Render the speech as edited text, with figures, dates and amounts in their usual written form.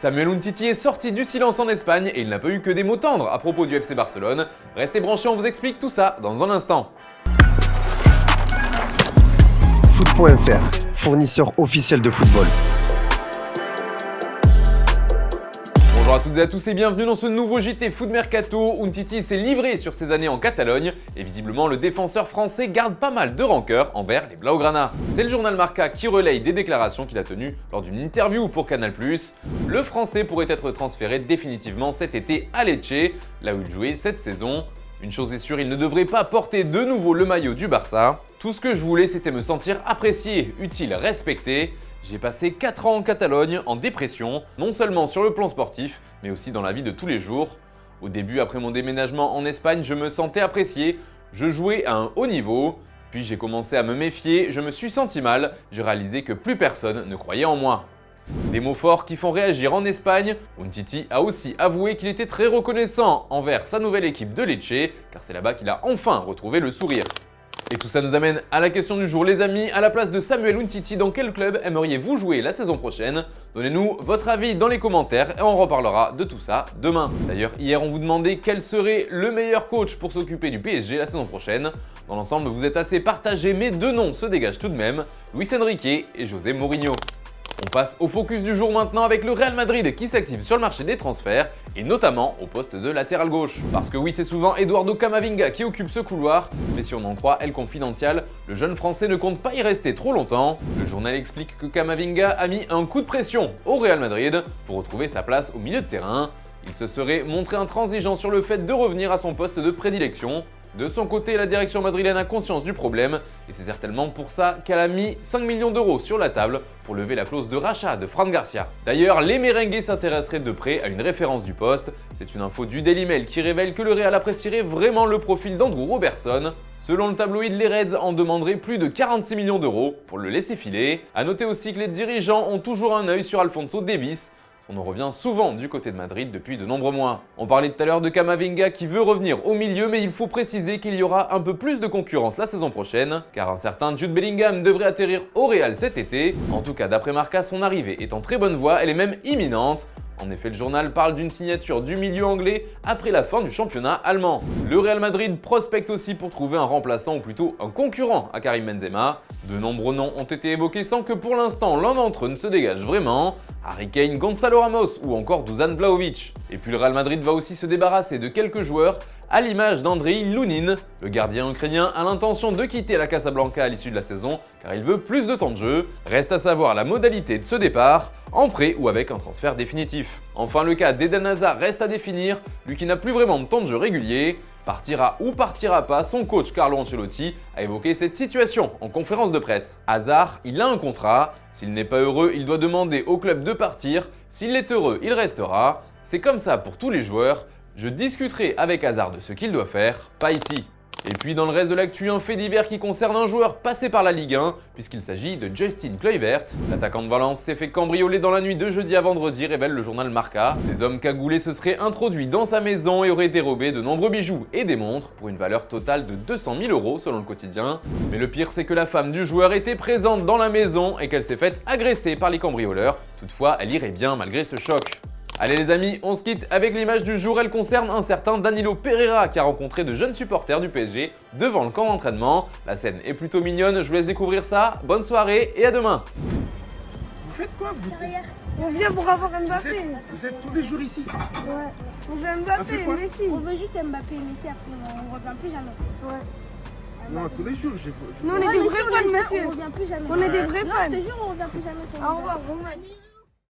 Samuel Umtiti est sorti du silence en Espagne et il n'a pas eu que des mots tendres à propos du FC Barcelone. Restez branchés, on vous explique tout ça dans un instant. Foot.fr, fournisseur officiel de football. Bonjour à toutes et à tous et bienvenue dans ce nouveau JT Foot Mercato. Umtiti s'est livré sur ses années en Catalogne et visiblement le défenseur français garde pas mal de rancœur envers les Blaugrana. C'est le journal Marca qui relaye des déclarations qu'il a tenues lors d'une interview pour Canal+. Le français pourrait être transféré définitivement cet été à Lecce, là où il jouait cette saison. Une chose est sûre, il ne devrait pas porter de nouveau le maillot du Barça. Tout ce que je voulais, c'était me sentir apprécié, utile, respecté. J'ai passé 4 ans en Catalogne, en dépression, non seulement sur le plan sportif, mais aussi dans la vie de tous les jours. Au début, après mon déménagement en Espagne, je me sentais apprécié, je jouais à un haut niveau. Puis j'ai commencé à me méfier, je me suis senti mal, j'ai réalisé que plus personne ne croyait en moi. Des mots forts qui font réagir en Espagne. Umtiti a aussi avoué qu'il était très reconnaissant envers sa nouvelle équipe de Lecce, car c'est là-bas qu'il a enfin retrouvé le sourire. Et tout ça nous amène à la question du jour, les amis. À la place de Samuel Umtiti, dans quel club aimeriez-vous jouer la saison prochaine? Donnez-nous votre avis dans les commentaires et on reparlera de tout ça demain. D'ailleurs, hier, on vous demandait quel serait le meilleur coach pour s'occuper du PSG la saison prochaine. Dans l'ensemble, vous êtes assez partagés, mais deux noms se dégagent tout de même, Luis Enrique et José Mourinho. On passe au focus du jour maintenant avec le Real Madrid qui s'active sur le marché des transferts et notamment au poste de latéral gauche. Parce que oui, c'est souvent Eduardo Camavinga qui occupe ce couloir, mais si on en croit El Confidencial, le jeune français ne compte pas y rester trop longtemps. Le journal explique que Camavinga a mis un coup de pression au Real Madrid pour retrouver sa place au milieu de terrain. Il se serait montré intransigeant sur le fait de revenir à son poste de prédilection. De son côté, la direction madrilène a conscience du problème et c'est certainement pour ça qu'elle a mis 5 millions d'euros sur la table pour lever la clause de rachat de Fran Garcia. D'ailleurs, les merengues s'intéresseraient de près à une référence du poste. C'est une info du Daily Mail qui révèle que le Real apprécierait vraiment le profil d'Andrew Robertson. Selon le tabloïd, les Reds en demanderaient plus de 46 millions d'euros pour le laisser filer. A noter aussi que les dirigeants ont toujours un œil sur Alphonso Davies. On en revient souvent du côté de Madrid depuis de nombreux mois. On parlait tout à l'heure de Camavinga qui veut revenir au milieu, mais il faut préciser qu'il y aura un peu plus de concurrence la saison prochaine, car un certain Jude Bellingham devrait atterrir au Real cet été. En tout cas, d'après Marca, son arrivée est en très bonne voie, elle est même imminente. En effet, le journal parle d'une signature du milieu anglais après la fin du championnat allemand. Le Real Madrid prospecte aussi pour trouver un remplaçant ou plutôt un concurrent à Karim Benzema. De nombreux noms ont été évoqués sans que pour l'instant l'un d'entre eux ne se dégage vraiment. Harry Kane, Gonzalo Ramos ou encore Dusan Vlahovic. Et puis le Real Madrid va aussi se débarrasser de quelques joueurs à l'image d'Andrei Lunin. Le gardien ukrainien a l'intention de quitter la Casablanca à l'issue de la saison car il veut plus de temps de jeu. Reste à savoir la modalité de ce départ, en prêt ou avec un transfert définitif. Enfin, le cas d'Eden Hazard reste à définir, lui qui n'a plus vraiment de temps de jeu régulier. Partira ou partira pas, son coach Carlo Ancelotti a évoqué cette situation en conférence de presse. Hazard, il a un contrat, s'il n'est pas heureux, il doit demander au club de partir, s'il est heureux, il restera. C'est comme ça pour tous les joueurs. Je discuterai avec Hazard de ce qu'il doit faire, pas ici. Et puis dans le reste de l'actu, un fait divers qui concerne un joueur passé par la Ligue 1, puisqu'il s'agit de Justin Kluivert. L'attaquant de Valence s'est fait cambrioler dans la nuit de jeudi à vendredi, révèle le journal Marca. Des hommes cagoulés se seraient introduits dans sa maison et auraient dérobé de nombreux bijoux et des montres pour une valeur totale de 200 000 euros selon le quotidien. Mais le pire, c'est que la femme du joueur était présente dans la maison et qu'elle s'est faite agresser par les cambrioleurs. Toutefois, elle irait bien malgré ce choc. Allez les amis, on se quitte avec l'image du jour, elle concerne un certain Danilo Pereira qui a rencontré de jeunes supporters du PSG devant le camp d'entraînement. La scène est plutôt mignonne, je vous laisse découvrir ça, bonne soirée et à demain. Vous faites quoi vous? On vient pour avoir Mbappé. Vous êtes tous les jours ici? Ouais. On veut Mbappé et Messi. On veut juste Mbappé et Messi, après on revient plus jamais. Ouais. Non, tous les jours, j'ai... Nous on est des vrais fans, monsieur. On revient plus jamais. On est des vrais fans. Je te jure, on revient plus jamais. Au revoir, Romain.